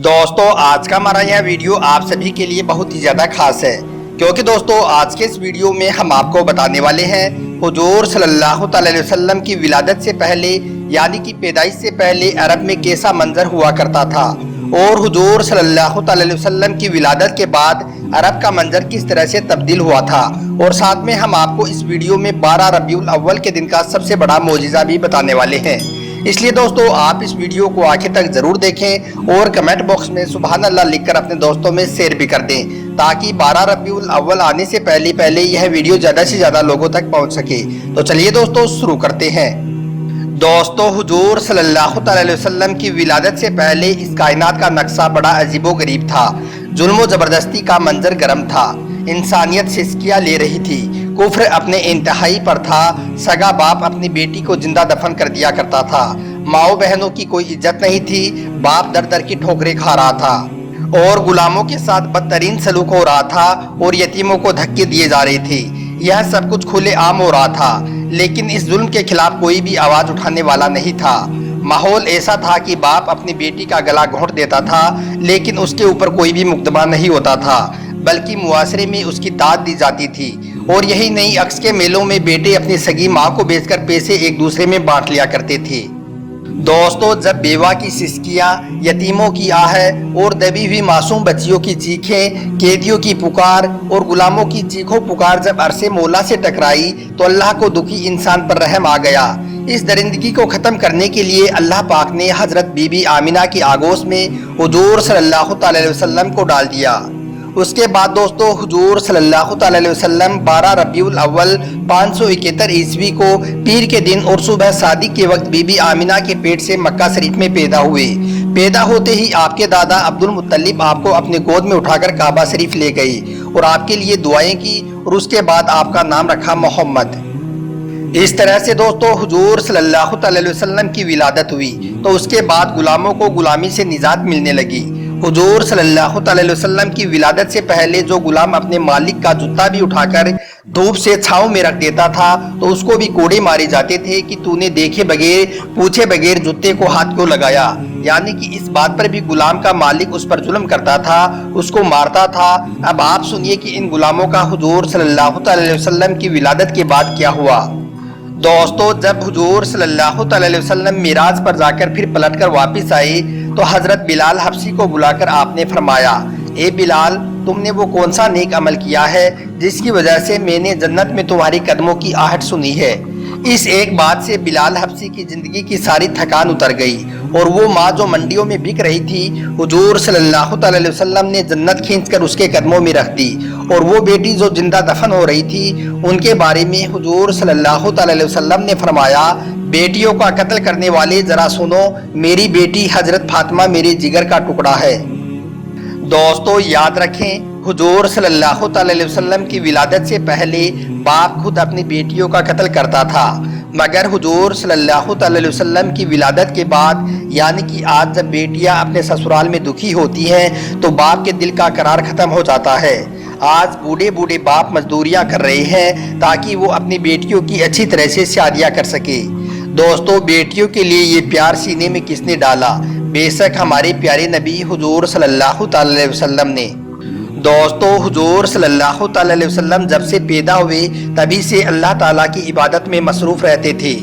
दोस्तों आज का हमारा यह वीडियो आप सभी के लिए बहुत ही ज़्यादा खास है, क्योंकि दोस्तों आज के इस वीडियो में हम आपको बताने वाले हैं हुजूर सल्लल्लाहु अलैहि वसल्लम की विलादत से पहले यानी कि पैदाइश से पहले अरब में कैसा मंजर हुआ करता था और हुजूर सल्लल्लाहु अलैहि वसल्लम की विलादत के बाद अरब का मंजर किस तरह से तब्दील हुआ था। और साथ में हम आपको इस वीडियो में 12 रबीउल अव्वल के दिन का सबसे बड़ा मौजिज़ा भी बताने वाले हैं। इसलिए दोस्तों आप इस वीडियो को आखिर तक जरूर देखें और कमेंट बॉक्स में सुभान अल्लाह लिखकर अपने दोस्तों में शेयर भी कर दें, ताकि 12 रबीउल अव्वल आने से पहले यह वीडियो ज़्यादा से ज़्यादा लोगों तक पहुंच सके। तो चलिए दोस्तों शुरू करते हैं। दोस्तों हुजूर सल्लल्लाहु अलैहि वसल्लम की विलादत से पहले इस कायनात का नक्शा बड़ा अजीबो गरीब था। जुल्म ज़बरदस्ती का मंजर गर्म था, इंसानियत सिसकियाँ ले रही थी, कुफ्र अपने इंतहाई पर था, सगा बाप अपनी बेटी को जिंदा दफन कर दिया करता था, माओ बहनों की कोई इज्जत नहीं थी, बाप दर दर की ठोकरें खा रहा था और गुलामों के साथ बदतरीन सलूक हो रहा था और यतीमों को धक्के दिए जा रहे थे। यह सब कुछ खुले आम हो रहा था, लेकिन इस जुल्म के खिलाफ कोई भी आवाज़ उठाने वाला नहीं था। माहौल ऐसा था कि बाप अपनी बेटी का गला घोंट देता था, लेकिन उसके ऊपर कोई भी मुकदमा नहीं होता था, बल्कि मुआशरे में उसकी दाद दी जाती थी। और यही नहीं, अक्स के मेलों में बेटे अपनी सगी माँ को बेचकर पैसे एक दूसरे में बांट लिया करते थे। दोस्तों जब बेवा की सिसकियाँ, यतीमों की आहें और दबी हुई मासूम बच्चियों की चीखें, कैदियों की पुकार और गुलामों की चीखों पुकार जब अरसे मौला से टकराई तो अल्लाह को दुखी इंसान पर रहम आ गया। इस दरिंदगी को ख़त्म करने के लिए अल्लाह पाक ने हज़रत बीबी आमिना की आगोश में हुजूर सल्लल्लाहु अलैहि वसल्लम को डाल दिया। उसके बाद दोस्तों हुजूर सल्लल्लाहु अलैहि वसल्लम 12 रबीउल अव्वल 571 ईस्वी को पीर के दिन और सुबह सादिक के वक्त बीबी आमिना के पेट से मक्का शरीफ में पैदा हुए। पैदा होते ही आपके दादा अब्दुल मुत्तलिब आपको अपने गोद में उठाकर काबा शरीफ ले गए और आपके लिए दुआएं की और उसके बाद आपका नाम रखा मोहम्मद। इस तरह से दोस्तों हुजूर सल्लल्लाहु अलैहि वसल्लम की विलादत हुई तो उसके बाद गुलामों को गुलामी से निजात मिलने लगी। हुजूर सल्लल्लाहु अलैहि वसल्लम की विलादत से पहले जो गुलाम अपने मालिक का जूता भी उठाकर धूप से छांव में रख देता था तो उसको भी कोड़े मारे जाते थे कि तूने देखे बगैर पूछे बगैर जूते को हाथ क्यों लगाया। यानी कि इस बात पर भी गुलाम का मालिक उस पर जुल्म करता था, उसको मारता था। अब आप सुनिए कि इन गुलामों का हुजूर सल्लल्लाहु अलैहि वसल्लम की विलादत के बाद क्या हुआ। दोस्तों जब हुजूर सल्लल्लाहु अलैहि वसल्लम मिराज पर जाकर फिर पलटकर वापस आए तो हजरत बिलाल हबशी को बुलाकर आपने फरमाया, ए बिलाल तुमने वो कौन सा नेक अमल किया है जिसकी वजह से मैंने जन्नत में तुम्हारी कदमों की आहट सुनी है। इस एक बात से बिलाल हबशी की जिंदगी की सारी थकान उतर गई और वो माँ जो मंडियों में बिक रही थी हुजूर सल्लल्लाहु अलैहि वसल्लम ने जन्नत खींचकर उसके कदमों में रख दी। और वो बेटी जो जिंदा दफन हो रही थी उनके बारे में हुजूर सल्लल्लाहु अलैहि वसल्लम ने फरमाया, बेटियों का कत्ल करने वाले जरा सुनो, मेरी बेटी हजरत फातिमा मेरे जिगर का टुकड़ा है। दोस्तों याद रखें हुजूर सल्लल्लाहु अलैहि वसल्लम की विलादत से पहले बाप खुद अपनी बेटियों का कत्ल करता था, मगर हुजूर सल्लल्लाहु अलैहि वसल्लम की विलादत के बाद यानी कि आज जब बेटियां अपने ससुराल में दुखी होती हैं तो बाप के दिल का करार ख़त्म हो जाता है। आज बूढ़े बूढ़े बाप मजदूरियां कर रहे हैं ताकि वो अपनी बेटियों की अच्छी तरह से शादियां कर सके। दोस्तों बेटियों के लिए ये प्यार सीने में किसने डाला? बेशक हमारे प्यारे नबी हुजूर सल्लल्लाहु अलैहि वसल्लम ने। दोस्तों हुजूर सल्लल्लाहु अलैहि वसल्लम जब से पैदा हुए तभी से अल्लाह ताला की इबादत में मसरूफ़ रहते थे।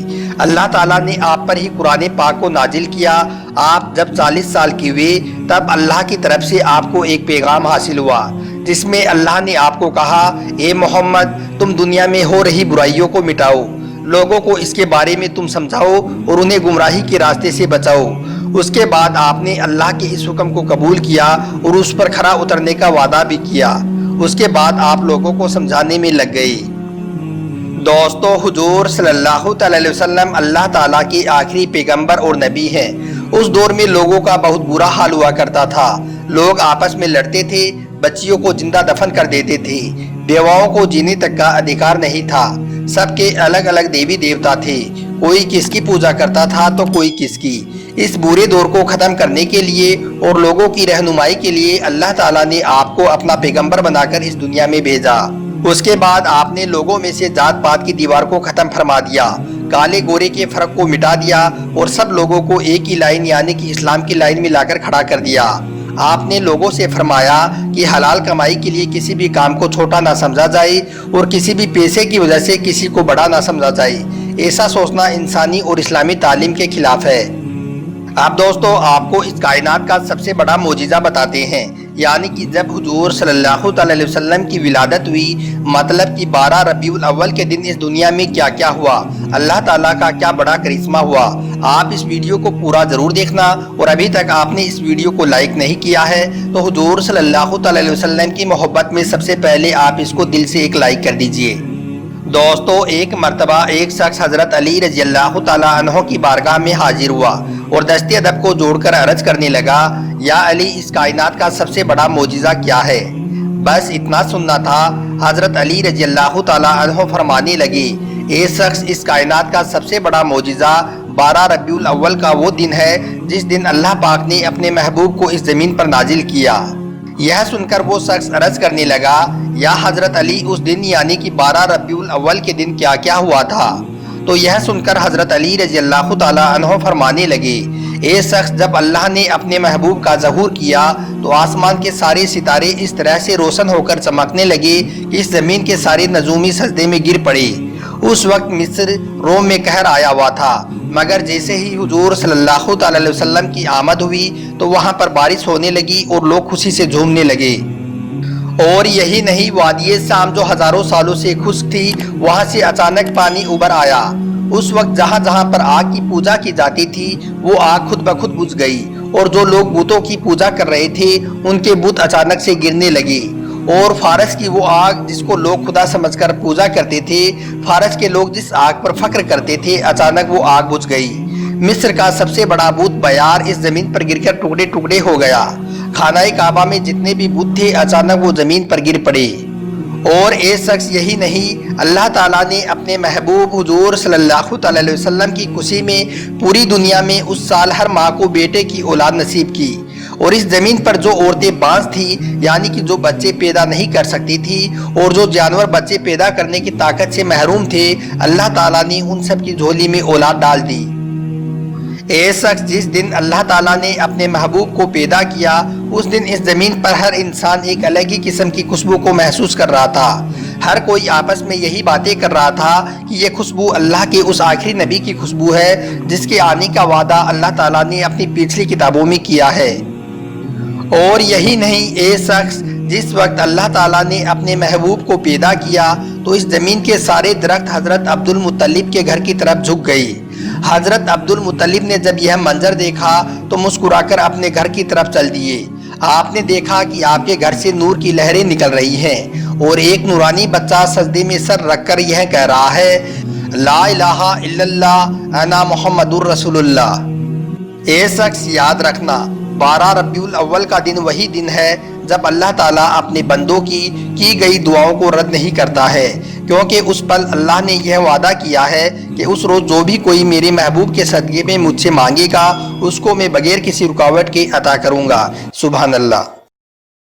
अल्लाह ताला ने आप पर ही कुरान पाक को नाजिल किया। आप जब 40 साल की हुए तब अल्लाह की तरफ से आपको एक पैगाम हासिल हुआ जिसमें अल्लाह ने आपको कहा, ए मोहम्मद तुम दुनिया में हो रही बुराइयों को मिटाओ, लोगों को इसके बारे में तुम समझाओ और उन्हें गुमराही के रास्ते से बचाओ। उसके बाद आपने अल्लाह के इस हुक्म को कबूल किया और उस पर खरा उतरने का वादा भी किया। उसके बाद आप लोगों को समझाने में लग गए। दोस्तों हुजूर सल्लल्लाहु अलैहि वसल्लम अल्लाह ताला के आखिरी पैगंबर और नबी हैं। उस दौर में लोगों का बहुत बुरा हाल हुआ करता था। लोग आपस में लड़ते थे, बच्चियों को जिंदा दफन कर देते थे, बेवाओं को जीने तक का अधिकार नहीं था। सबके अलग अलग देवी देवता थे, कोई किसकी पूजा करता था तो कोई किसकी। इस बुरे दौर को ख़त्म करने के लिए और लोगों की रहनुमाई के लिए अल्लाह ताला ने आपको अपना पैगंबर बनाकर इस दुनिया में भेजा। उसके बाद आपने लोगों में से जात पात की दीवार को ख़त्म फरमा दिया, काले गोरे के फ़र्क को मिटा दिया और सब लोगों को एक ही लाइन यानी कि इस्लाम की लाइन में लाकर खड़ा कर दिया। آپ نے لوگوں سے فرمایا کہ حلال کمائی کے لیے کسی بھی کام کو چھوٹا نہ سمجھا جائے اور کسی بھی پیسے کی وجہ سے کسی کو بڑا نہ سمجھا جائے۔ ایسا سوچنا انسانی اور اسلامی تعلیم کے خلاف ہے۔ اب دوستو آپ کو اس کائنات کا سب سے بڑا معجزہ بتاتے ہیں، یعنی کہ جب حضور صلی اللہ علیہ وسلم کی ولادت ہوئی، مطلب کہ 12 ربیع الاول کے دن اس دنیا میں کیا کیا ہوا، اللہ تعالیٰ کا کیا بڑا کرشمہ ہوا۔ آپ اس ویڈیو کو پورا ضرور دیکھنا، اور ابھی تک آپ نے اس ویڈیو کو لائک نہیں کیا ہے تو حضور صلی اللہ علیہ وسلم کی محبت میں سب سے پہلے آپ اس کو دل سے ایک لائک کر دیجئے۔ دوستو ایک مرتبہ ایک شخص حضرت علی رضی اللہ تعالیٰ عنہ کی بارگاہ میں حاضر ہوا اور دست ادب کو جوڑ کر عرض کرنے لگا، یا علی اس کائنات کا سب سے بڑا معجزہ کیا ہے؟ بس اتنا سننا تھا۔ حضرت علی رضی اللہ تعالیٰ عنہ فرمانے لگے، اے شخص اس کائنات کا سب سے بڑا معجزہ 12 ربیع الاول کا وہ دن ہے جس دن اللہ پاک نے اپنے محبوب کو اس زمین پر نازل کیا۔ یہ سن کر وہ شخص عرض کرنے لگا، یا حضرت علی اس دن یعنی کہ 12 ربیع الاول کے دن کیا کیا ہوا تھا؟ تو یہ سن کر حضرت علی رضی اللہ تعالیٰ عنہ فرمانے لگے، اے شخص جب اللہ نے اپنے محبوب کا ظہور کیا تو آسمان کے سارے ستارے اس طرح سے روشن ہو کر چمکنے لگے کہ اس زمین کے سارے نجومی سجدے میں گر پڑے۔ اس وقت مصر روم میں قہر آیا ہوا تھا، مگر جیسے ہی حضور صلی اللہ علیہ وسلم کی آمد ہوئی تو وہاں پر بارش ہونے لگی اور لوگ خوشی سے جھومنے لگے۔ اور یہی نہیں، وادی شام جو ہزاروں سالوں سے خشک تھی وہاں سے اچانک پانی ابھر آیا۔ اس وقت جہاں جہاں پر آگ کی پوجا کی جاتی تھی وہ آگ خود بخود بجھ گئی، اور جو لوگ بتوں کی پوجا کر رہے تھے ان کے بت اچانک سے گرنے لگے۔ اور فارس کی وہ آگ جس کو لوگ خدا سمجھ کر پوجا کرتے تھے، فارس کے لوگ جس آگ پر فخر کرتے تھے، اچانک وہ آگ بجھ گئی۔ مصر کا سب سے بڑا بت بیار اس زمین پر گر کر ٹکڑے ٹکڑے ہو گیا۔ خانہ کعبہ میں جتنے بھی بت تھے اچانک وہ زمین پر گر پڑے۔ اور اے شخص یہی نہیں، اللہ تعالیٰ نے اپنے محبوب حضور صلی اللہ علیہ وسلم کی خوشی میں پوری دنیا میں اس سال ہر ماں کو بیٹے کی اولاد نصیب کی۔ اور اس زمین پر جو عورتیں بانج تھی، یعنی کہ جو بچے پیدا نہیں کر سکتی تھی، اور جو جانور بچے پیدا کرنے کی طاقت سے محروم تھے، اللہ تعالیٰ نے ان سب کی جھولی میں اولاد ڈال دی۔ اے شخص جس دن اللہ تعالیٰ نے اپنے محبوب کو پیدا کیا اس دن اس زمین پر ہر انسان ایک الگ ہی قسم کی خوشبو کو محسوس کر رہا تھا۔ ہر کوئی آپس میں یہی باتیں کر رہا تھا کہ یہ خوشبو اللہ کے اس آخری نبی کی خوشبو ہے جس کے آنے کا وعدہ اللہ تعالیٰ نے اپنی پچھلی کتابوں میں کیا ہے۔ اور یہی نہیں، اے شخص جس وقت اللہ تعالیٰ نے اپنے محبوب کو پیدا کیا تو اس زمین کے سارے درخت حضرت عبد المطلب کے گھر کی طرف جھک گئی۔ حضرت عبد المطلب نے جب یہ منظر دیکھا تو مسکرا کر اپنے گھر کی طرف چل دیے۔ آپ نے دیکھا کہ آپ کے گھر سے نور کی لہریں نکل رہی ہیں اور ایک نورانی بچہ سجدے میں سر رکھ کر یہ کہہ رہا ہے، لا الہ الا اللہ انا محمد الرسول اللہ۔ اے شخص یاد رکھنا، 12 ربیع الاول کا دن وہی دن ہے جب اللہ تعالیٰ اپنے بندوں کی گئی دعاؤں کو رد نہیں کرتا ہے، کیونکہ اس پل اللہ نے یہ وعدہ کیا ہے کہ اس روز جو بھی کوئی میرے محبوب کے صدقے میں مجھ سے مانگے گا اس کو میں بغیر کسی رکاوٹ کے عطا کروں گا۔ سبحان اللہ۔